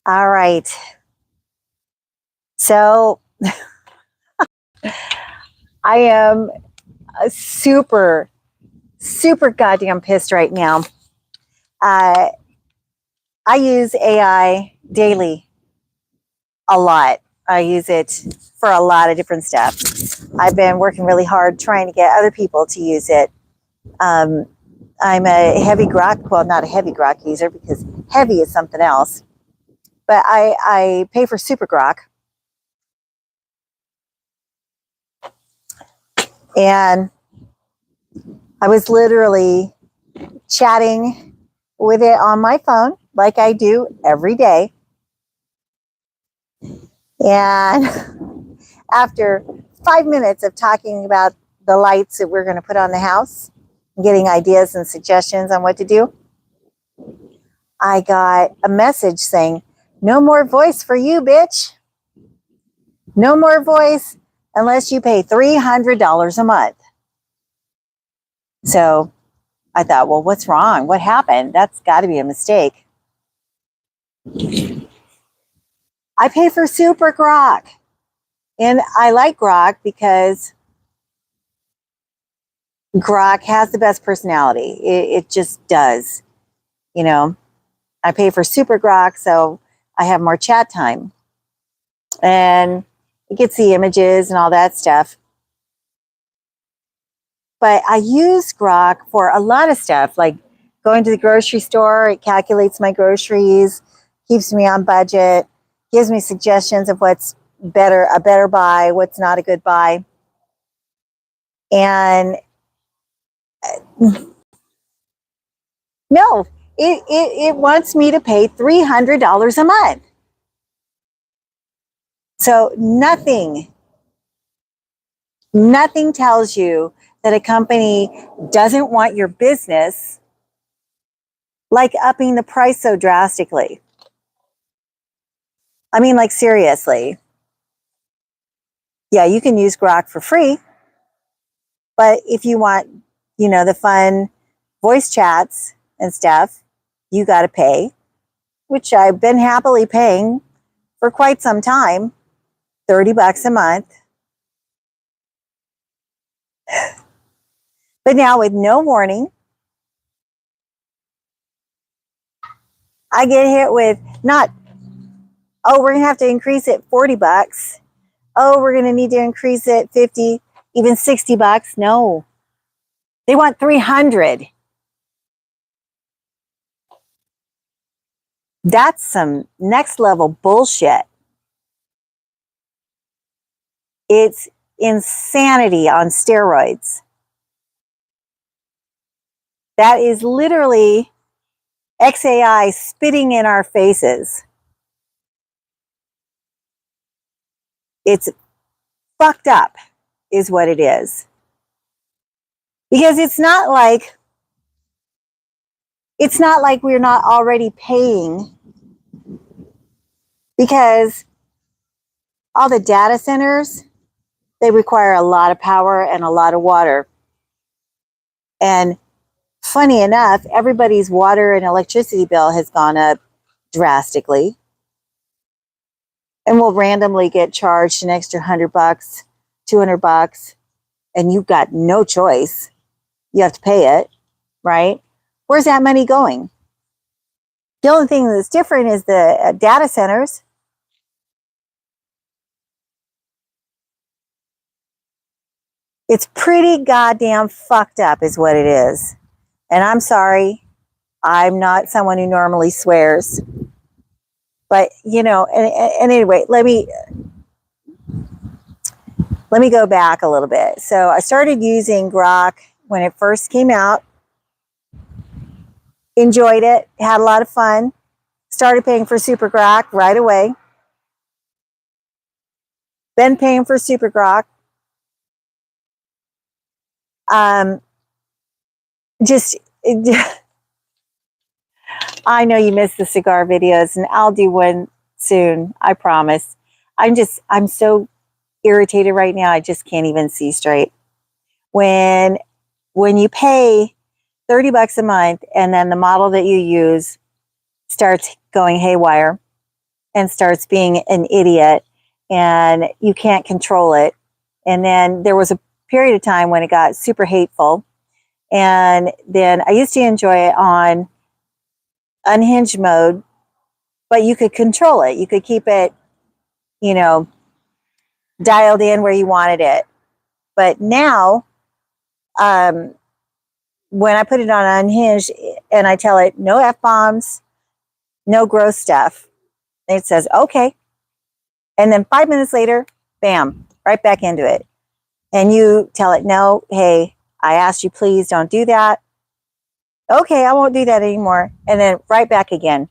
All right. So I am super goddamn pissed right now. I use AI daily a lot. I use it for a lot of different stuff. I've been working really hard trying to get other people to use it. I'm a heavy Grok, well, not a heavy Grok user because heavy is something else, but I pay for superGrok. And I was literally chatting with it on my phone like I do every day. And after 5 minutes of talking about the lights that we're going to put on the house and getting ideas and suggestions on what to do, I got a message saying, "No more voice for you, bitch. No more voice unless you pay $300 a month." So I thought, well, what's wrong? What happened? That's got to be a mistake. I pay for superGrok. And I like Grok because Grok has the best personality. It just does. You know, I pay for superGrok, so I have more chat time. And it gets the images and all that stuff. But I use Grok for a lot of stuff, like going to the grocery store. It calculates my groceries, keeps me on budget, gives me suggestions of what's a better buy, what's not a good buy. And no, it wants me to pay $300 a month. So nothing tells you that a company doesn't want your business like upping the price so drastically. I mean, like, seriously. Yeah, you can use Grok for free, but if you want, the fun voice chats and stuff, you got to pay, which I've been happily paying for quite some time, $30 a month. But now with no warning, I get hit with not, oh, we're going to have to increase it $40. Oh, we're going to need to increase it 50, even $60. No, they want 300. That's some next level bullshit. It's insanity on steroids. That is literally xAI spitting in our faces. It's fucked up, is what it is. Because it's not like we're not already paying, because all the data centers, they require a lot of power and a lot of water. And funny enough, everybody's water and electricity bill has gone up drastically. And we'll randomly get charged an extra $100, $200, and you've got no choice. You have to pay it, right? Where's that money going? The only thing that's different is the data centers. It's pretty goddamn fucked up is what it is. And I'm sorry, I'm not someone who normally swears. But, and anyway, let me go back a little bit. So I started using Grok when it first came out. Enjoyed it, had a lot of fun. Started paying for superGrok right away. Been paying for superGrok. I know you missed the cigar videos, and I'll do one soon, I promise. I'm so irritated right now, I just can't even see straight. When you pay $30 a month and then the model that you use starts going haywire, and starts being an idiot, and you can't control it. And then there was a period of time when it got super hateful. And then I used to enjoy it on unhinged mode, but you could control it. You could keep it, you know, dialed in where you wanted it. But now, when I put it on unhinged and I tell it no F-bombs, no gross stuff, it says, okay. And then 5 minutes later, bam, right back into it. And you tell it, no, hey, I asked you, please don't do that. Okay, I won't do that anymore. And then right back again.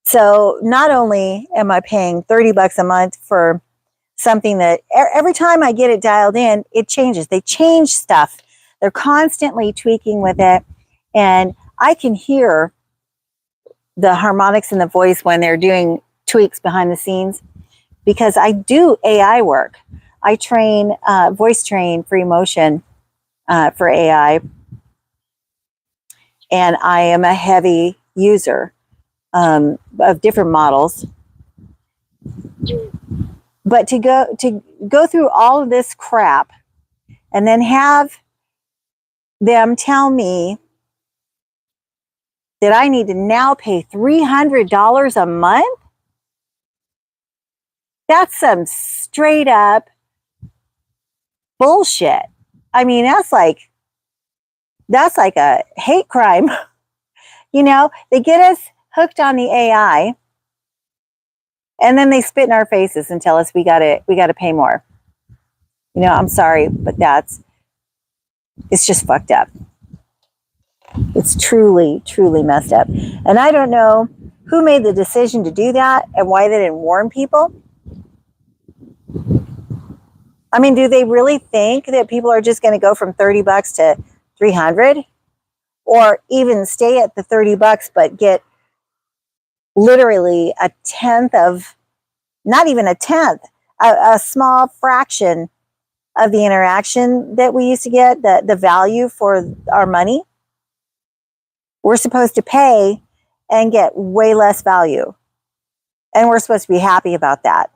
So not only am I paying $30 a month for something that every time I get it dialed in, it changes. They change stuff. They're constantly tweaking with it. And I can hear the harmonics in the voice when they're doing tweaks behind the scenes, because I do AI work. I train, voice train for emotion for AI. And I am a heavy user of different models. But to go through all of this crap and then have them tell me that I need to now pay $300 a month, that's some straight up bullshit. I mean, that's like a hate crime. You know, they get us hooked on the AI, and then they spit in our faces and tell us we got to pay more. You know, I'm sorry, but it's just fucked up. It's truly, truly messed up. And I don't know who made the decision to do that and why they didn't warn people. I mean, do they really think that people are just going to go from $30 to $300, or even stay at the $30 but get literally a tenth of, not even a tenth, a small fraction of the interaction that we used to get, the value for our money? We're supposed to pay and get way less value. And we're supposed to be happy about that.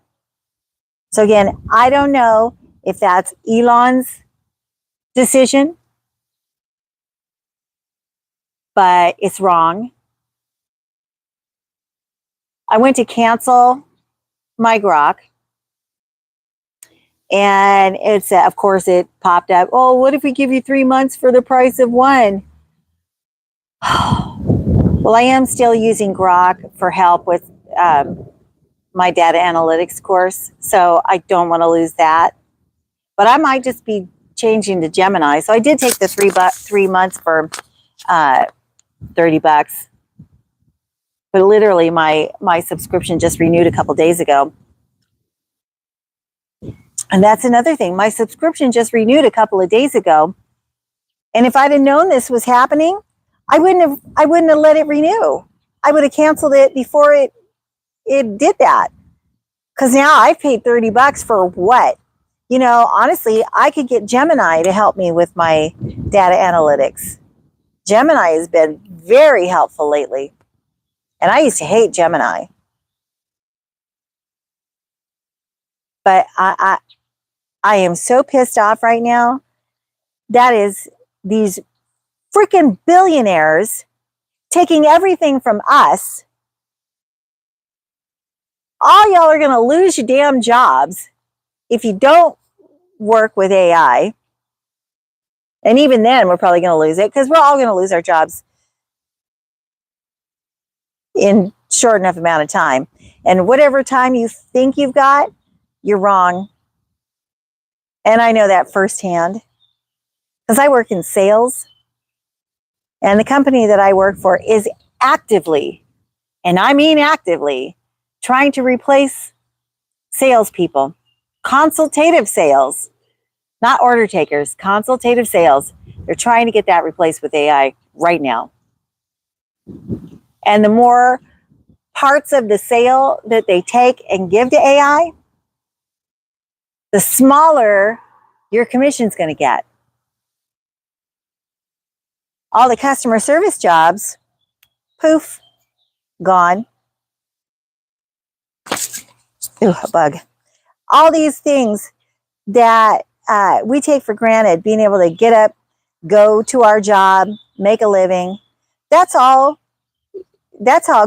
So again, I don't know if that's Elon's decision, but it's wrong. I went to cancel my Grok, and it's, of course, it popped up, oh, what if we give you 3 months for the price of one? Well, I am still using Grok for help with my data analytics course, so I don't want to lose that. But I might just be changing to Gemini. So I did take the 3 months for $30. But literally, my subscription just renewed a couple days ago. And that's another thing. My subscription just renewed a couple of days ago. And if I'd have known this was happening, I wouldn't have let it renew. I would have canceled it before it did that. Because now I've paid $30 for what? You know, honestly, I could get Gemini to help me with my data analytics. Gemini has been very helpful lately. And I used to hate Gemini. But I am so pissed off right now. That is these freaking billionaires taking everything from us. All y'all are going to lose your damn jobs if you don't work with AI. And even then, we're probably going to lose it, because we're all going to lose our jobs in short enough amount of time. And whatever time you think you've got, you're wrong. And I know that firsthand, because I work in sales. And the company that I work for is actively, and I mean actively, trying to replace salespeople. Consultative sales, not order takers, consultative sales. They're trying to get that replaced with AI right now. And the more parts of the sale that they take and give to AI, the smaller your commission's going to get. All the customer service jobs, poof, gone. Ooh, a bug. All these things that we take for granted, being able to get up, go to our job, make a living, that's all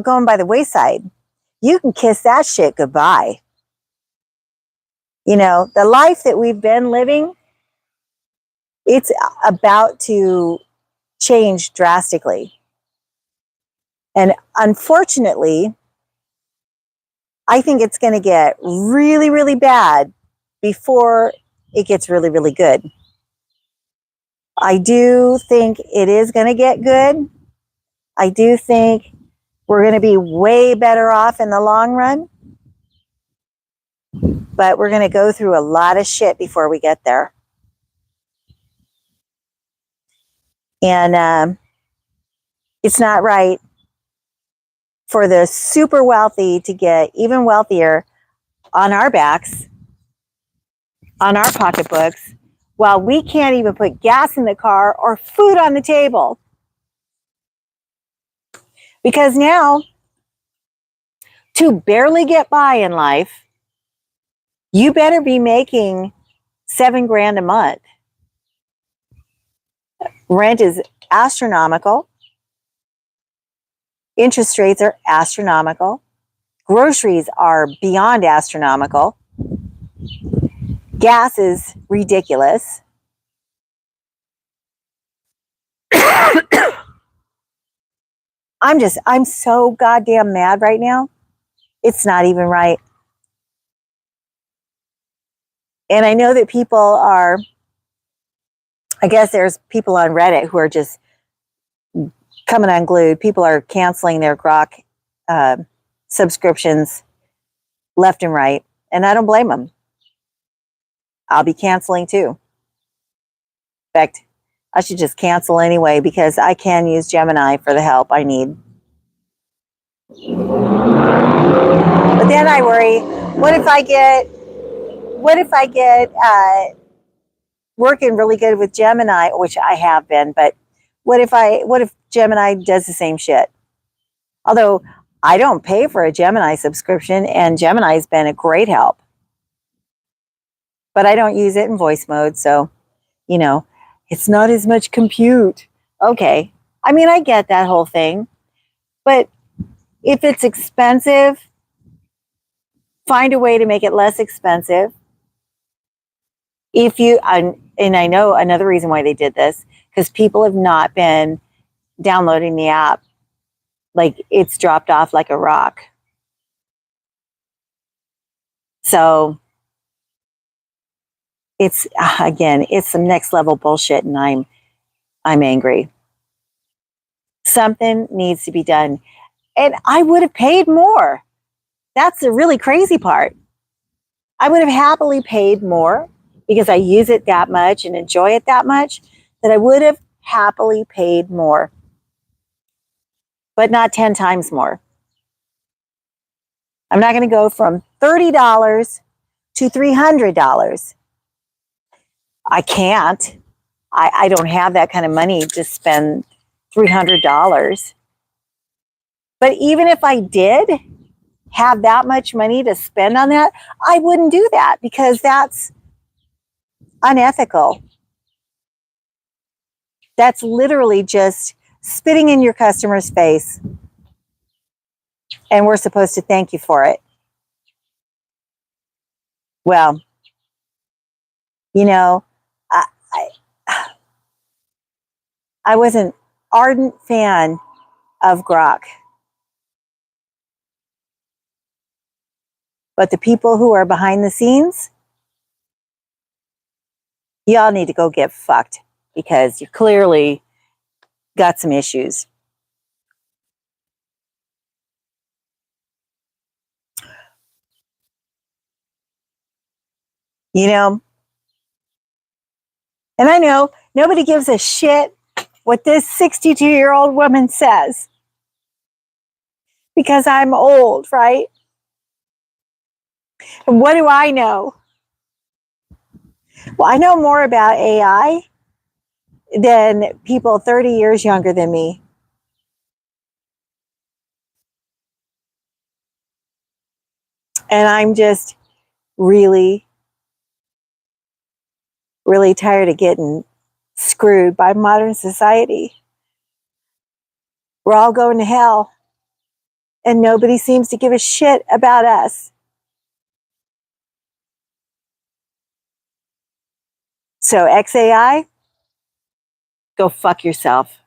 going by the wayside. You can kiss that shit goodbye. You know, the life that we've been living, it's about to change drastically. And unfortunately, I think it's going to get really, really bad before it gets really, really good. I do think it is going to get good. I do think we're going to be way better off in the long run. But we're going to go through a lot of shit before we get there. And it's not right for the super wealthy to get even wealthier on our backs, on our pocketbooks, while we can't even put gas in the car or food on the table. Because now, to barely get by in life, you better be making $7,000 a month. Rent is astronomical. Interest rates are astronomical. Groceries are beyond astronomical. Gas is ridiculous. I'm so goddamn mad right now. It's not even right. And I know that people are, I guess there's people on Reddit who are just coming unglued. People are canceling their Grok subscriptions left and right. And I don't blame them. I'll be canceling too. In fact, I should just cancel anyway because I can use Gemini for the help I need. But then I worry, what if I get working really good with Gemini, which I have been, but what if Gemini does the same shit? Although I don't pay for a Gemini subscription and Gemini's been a great help. But I don't use it in voice mode, so, you know, it's not as much compute. Okay. I mean, I get that whole thing. But if it's expensive, find a way to make it less expensive. And I know another reason why they did this, because people have not been downloading the app. Like, it's dropped off like a rock. So it's, again, it's some next level bullshit, and I'm angry. Something needs to be done. And I would have paid more. That's the really crazy part. I would have happily paid more because I use it that much and enjoy it that much, that I would have happily paid more. But not 10 times more. I'm not going to go from $30 to $300. I can't. I don't have that kind of money to spend $300. But even if I did have that much money to spend on that, I wouldn't do that because that's unethical. That's literally just spitting in your customer's face. And we're supposed to thank you for it. Well, you know, I was an ardent fan of Grok. But the people who are behind the scenes, y'all need to go get fucked because you clearly got some issues. You know? And I know nobody gives a shit what this 62-year-old woman says because I'm old, right? And what do I know? Well, I know more about AI than people 30 years younger than me. And I'm just really, really tired of getting screwed by modern society. We're all going to hell, and nobody seems to give a shit about us. So xAI, go fuck yourself.